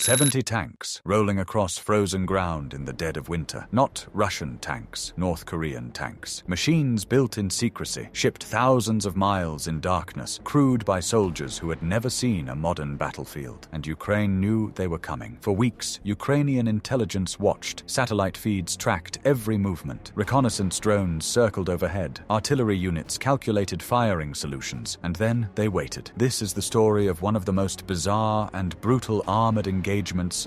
70 tanks rolling across frozen ground in the dead of winter. Not Russian tanks, North Korean tanks. Machines built in secrecy, shipped thousands of miles in darkness, crewed by soldiers who had never seen a modern battlefield. And Ukraine knew they were coming. For weeks, Ukrainian intelligence watched. Satellite feeds tracked every movement. Reconnaissance drones circled overhead. Artillery units calculated firing solutions. And then they waited. This is the story of one of the most bizarre and brutal armored engagements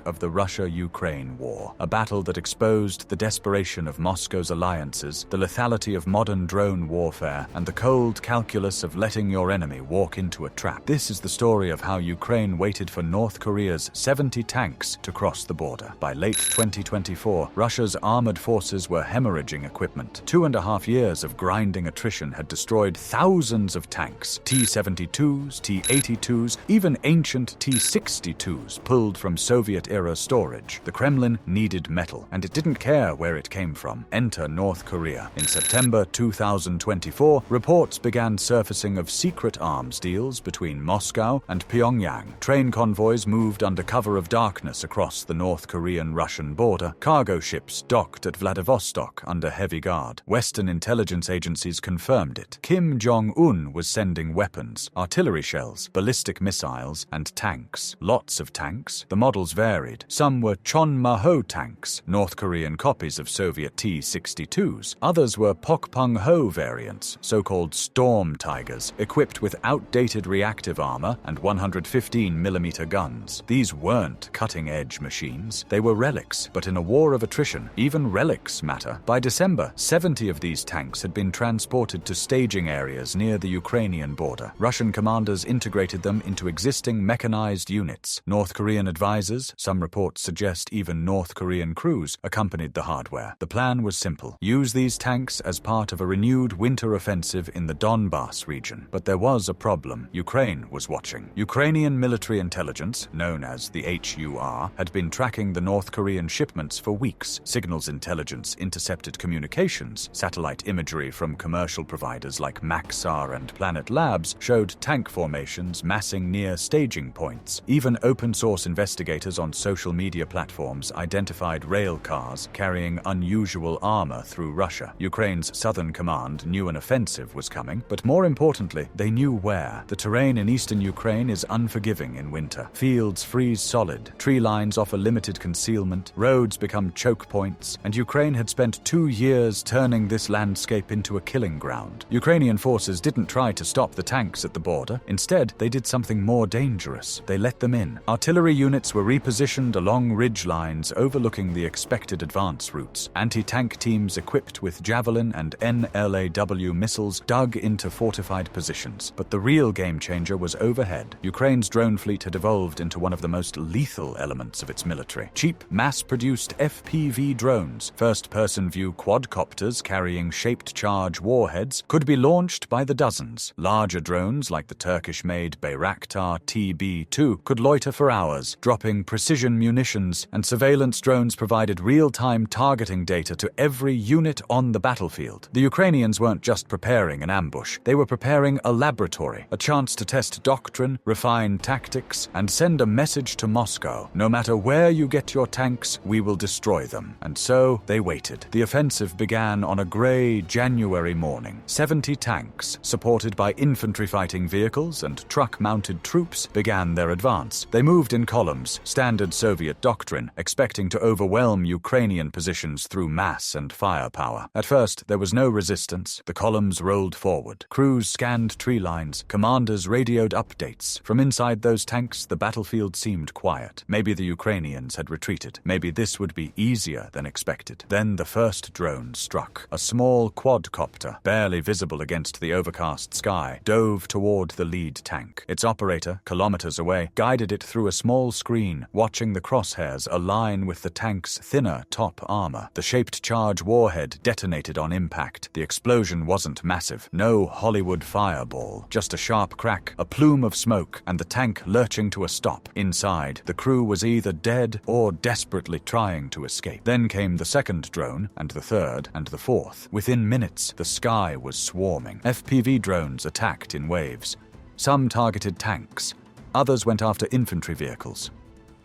of the Russia-Ukraine war, a battle that exposed the desperation of Moscow's alliances, the lethality of modern drone warfare, and the cold calculus of letting your enemy walk into a trap. This is the story of how Ukraine waited for North Korea's 70 tanks to cross the border. By late 2024, Russia's armored forces were hemorrhaging equipment. 2.5 years of grinding attrition had destroyed thousands of tanks, T-72s, T-82s, even ancient T-62s pulled from Soviet-era storage. The Kremlin needed metal, and it didn't care where it came from. Enter North Korea. In September 2024, reports began surfacing of secret arms deals between Moscow and Pyongyang. Train convoys moved under cover of darkness across the North Korean-Russian border. Cargo ships docked at Vladivostok under heavy guard. Western intelligence agencies confirmed it. Kim Jong-un was sending weapons, artillery shells, ballistic missiles, and tanks. Lots of tanks. The models varied. Some were Chonma-ho tanks, North Korean copies of Soviet T-62s. Others were Pokpung-ho variants, so-called Storm Tigers, equipped with outdated reactive armor and 115mm guns. These weren't cutting-edge machines. They were relics, but in a war of attrition, even relics matter. By December, 70 of these tanks had been transported to staging areas near the Ukrainian border. Russian commanders integrated them into existing mechanized units. North Korean advisors, some reports suggest even North Korean crews, accompanied the hardware. The plan was simple: use these tanks as part of a renewed winter offensive in the Donbas region. But there was a problem. Ukraine was watching. Ukrainian military intelligence, known as the HUR, had been tracking the North Korean shipments for weeks. Signals intelligence intercepted communications. Satellite imagery from commercial providers like Maxar and Planet Labs showed tank formations massing near staging points. Even open-source investigators on social media platforms identified rail cars carrying unusual armor through Russia. Ukraine's southern command knew an offensive was coming, but more importantly, they knew where. The terrain in eastern Ukraine is unforgiving in winter. Fields freeze solid, tree lines offer limited concealment, roads become choke points, and Ukraine had spent 2 years turning this landscape into a killing ground. Ukrainian forces didn't try to stop the tanks at the border. Instead, they did something more dangerous. They let them in. Artillery units were repositioned along ridge lines overlooking the expected advance routes. Anti-tank teams equipped with Javelin and NLAW missiles dug into fortified positions. But the real game-changer was overhead. Ukraine's drone fleet had evolved into one of the most lethal elements of its military. Cheap, mass-produced FPV drones, first-person view quadcopters carrying shaped charge warheads, could be launched by the dozens. Larger drones, like the Turkish-made Bayraktar TB2, could loiter for hours, dropping precision munitions, and surveillance drones provided real-time targeting data to every unit on the battlefield. The Ukrainians weren't just preparing an ambush, they were preparing a laboratory, a chance to test doctrine, refine tactics, and send a message to Moscow. No matter where you get your tanks, we will destroy them. And so they waited. The offensive began on a grey January morning. 70 tanks, supported by infantry fighting vehicles and truck-mounted troops, began their advance. They moved in columns, standard Soviet doctrine, expecting to overwhelm Ukrainian positions through mass and firepower. At first, there was no resistance. The columns rolled forward. Crews scanned tree lines. Commanders radioed updates. From inside those tanks, the battlefield seemed quiet. Maybe the Ukrainians had retreated. Maybe this would be easier than expected. Then the first drone struck. A small quadcopter, barely visible against the overcast sky, dove toward the lead tank. Its operator, kilometers away, guided it through a small screen, watching the crosshairs align with the tank's thinner top armor. The shaped charge warhead detonated on impact. The explosion wasn't massive. No Hollywood fireball. Just a sharp crack, a plume of smoke, and the tank lurching to a stop. Inside, the crew was either dead or desperately trying to escape. Then came the second drone, and the third, and the fourth. Within minutes, the sky was swarming. FPV drones attacked in waves. Some targeted tanks. Others went after infantry vehicles.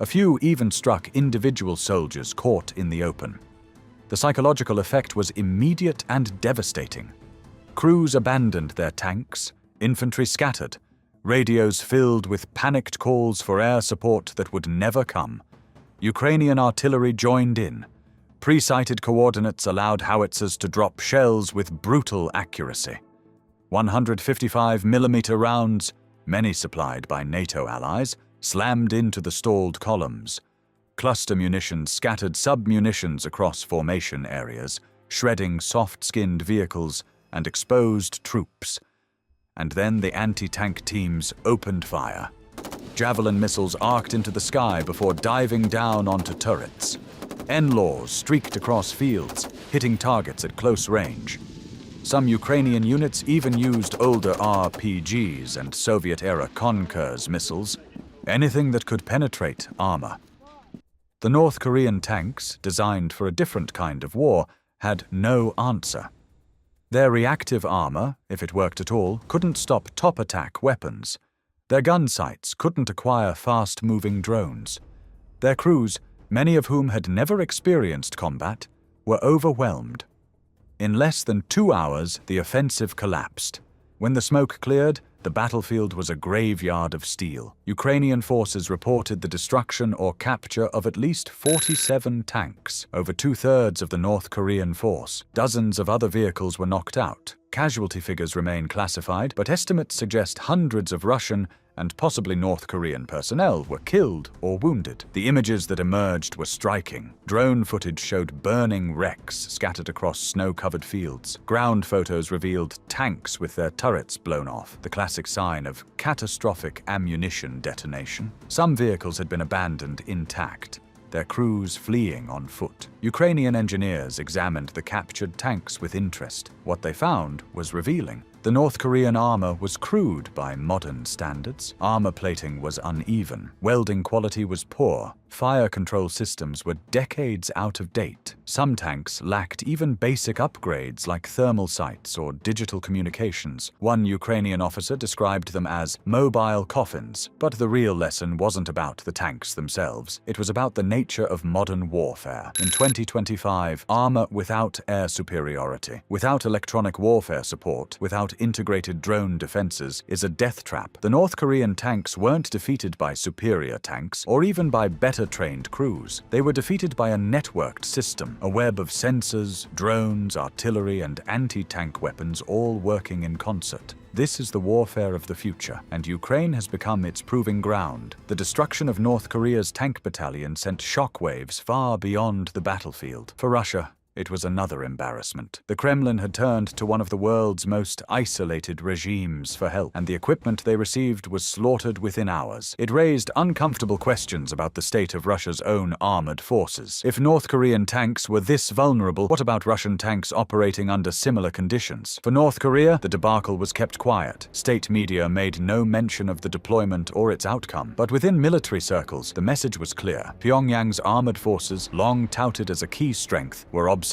A few even struck individual soldiers caught in the open. The psychological effect was immediate and devastating. Crews abandoned their tanks, infantry scattered, radios filled with panicked calls for air support that would never come. Ukrainian artillery joined in. Pre-sighted coordinates allowed howitzers to drop shells with brutal accuracy. 155mm rounds, many supplied by NATO allies, slammed into the stalled columns. Cluster munitions scattered sub-munitions across formation areas, shredding soft-skinned vehicles and exposed troops. And then the anti-tank teams opened fire. Javelin missiles arced into the sky before diving down onto turrets. NLAWs streaked across fields, hitting targets at close range. Some Ukrainian units even used older RPGs and Soviet-era Konkurs missiles, anything that could penetrate armor. The North Korean tanks, designed for a different kind of war, had no answer. Their reactive armor, if it worked at all, couldn't stop top-attack weapons. Their gun sights couldn't acquire fast-moving drones. Their crews, many of whom had never experienced combat, were overwhelmed. In less than 2 hours, the offensive collapsed. When the smoke cleared, the battlefield was a graveyard of steel. Ukrainian forces reported the destruction or capture of at least 47 tanks, over 2/3 of the North Korean force. Dozens of other vehicles were knocked out. Casualty figures remain classified, but estimates suggest hundreds of Russian and possibly North Korean personnel were killed or wounded. The images that emerged were striking. Drone footage showed burning wrecks scattered across snow-covered fields. Ground photos revealed tanks with their turrets blown off, the classic sign of catastrophic ammunition detonation. Some vehicles had been abandoned intact, their crews fleeing on foot. Ukrainian engineers examined the captured tanks with interest. What they found was revealing. The North Korean armor was crude by modern standards. Armor plating was uneven. Welding quality was poor. Fire control systems were decades out of date. Some tanks lacked even basic upgrades like thermal sights or digital communications. One Ukrainian officer described them as mobile coffins. But the real lesson wasn't about the tanks themselves. It was about the nature of modern warfare. In 2025, armor without air superiority, without electronic warfare support, without integrated drone defenses is a death trap. The North Korean tanks weren't defeated by superior tanks or even by better trained crews. They were defeated by a networked system, a web of sensors, drones, artillery, and anti-tank weapons all working in concert. This is the warfare of the future, and Ukraine has become its proving ground. The destruction of North Korea's tank battalion sent shockwaves far beyond the battlefield. For Russia, it was another embarrassment. The Kremlin had turned to one of the world's most isolated regimes for help, and the equipment they received was slaughtered within hours. It raised uncomfortable questions about the state of Russia's own armored forces. If North Korean tanks were this vulnerable, what about Russian tanks operating under similar conditions? For North Korea, the debacle was kept quiet. State media made no mention of the deployment or its outcome. But within military circles, the message was clear. Pyongyang's armored forces, long touted as a key strength, were obsolete.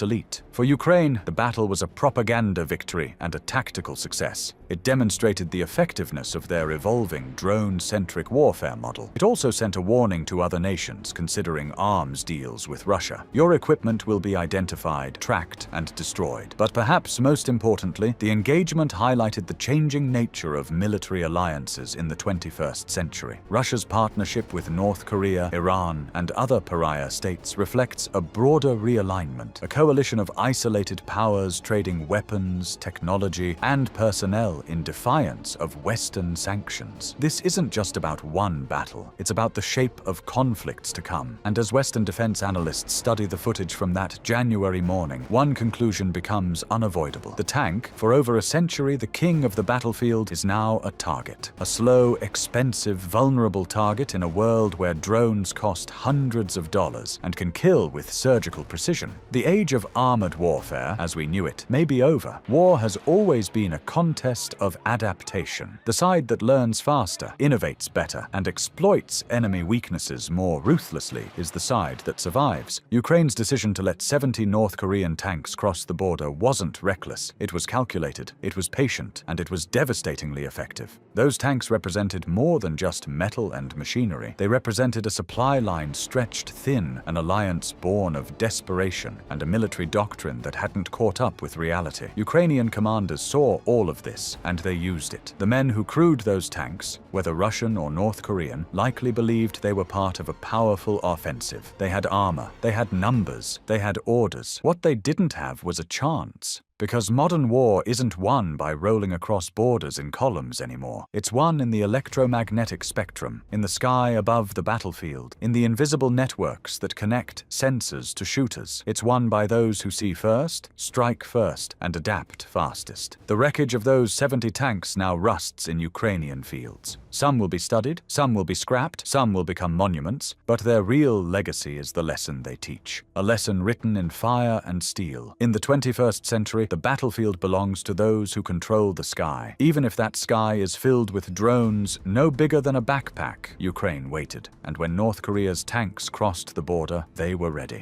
For Ukraine, the battle was a propaganda victory and a tactical success. It demonstrated the effectiveness of their evolving drone-centric warfare model. It also sent a warning to other nations considering arms deals with Russia. Your equipment will be identified, tracked, and destroyed. But perhaps most importantly, the engagement highlighted the changing nature of military alliances in the 21st century. Russia's partnership with North Korea, Iran, and other pariah states reflects a broader realignment, a coalition of isolated powers trading weapons, technology, and personnel in defiance of Western sanctions. This isn't just about one battle, it's about the shape of conflicts to come. And as Western defense analysts study the footage from that January morning, one conclusion becomes unavoidable. The tank, for over a century the king of the battlefield, is now a target. A slow, expensive, vulnerable target in a world where drones cost hundreds of dollars and can kill with surgical precision. The age of armored warfare, as we knew it, may be over. War has always been a contest test of adaptation. The side that learns faster, innovates better, and exploits enemy weaknesses more ruthlessly is the side that survives. Ukraine's decision to let 70 North Korean tanks cross the border wasn't reckless. It was calculated, it was patient, and it was devastatingly effective. Those tanks represented more than just metal and machinery. They represented a supply line stretched thin, an alliance born of desperation, and a military doctrine that hadn't caught up with reality. Ukrainian commanders saw all of this, and they used it. The men who crewed those tanks, whether Russian or North Korean, likely believed they were part of a powerful offensive. They had armor, they had numbers, they had orders. What they didn't have was a chance. Because modern war isn't won by rolling across borders in columns anymore. It's won in the electromagnetic spectrum, in the sky above the battlefield, in the invisible networks that connect sensors to shooters. It's won by those who see first, strike first, and adapt fastest. The wreckage of those 70 tanks now rusts in Ukrainian fields. Some will be studied, some will be scrapped, some will become monuments, but their real legacy is the lesson they teach. A lesson written in fire and steel. In the 21st century, the battlefield belongs to those who control the sky. Even if that sky is filled with drones no bigger than a backpack, Ukraine waited. And when North Korea's tanks crossed the border, they were ready.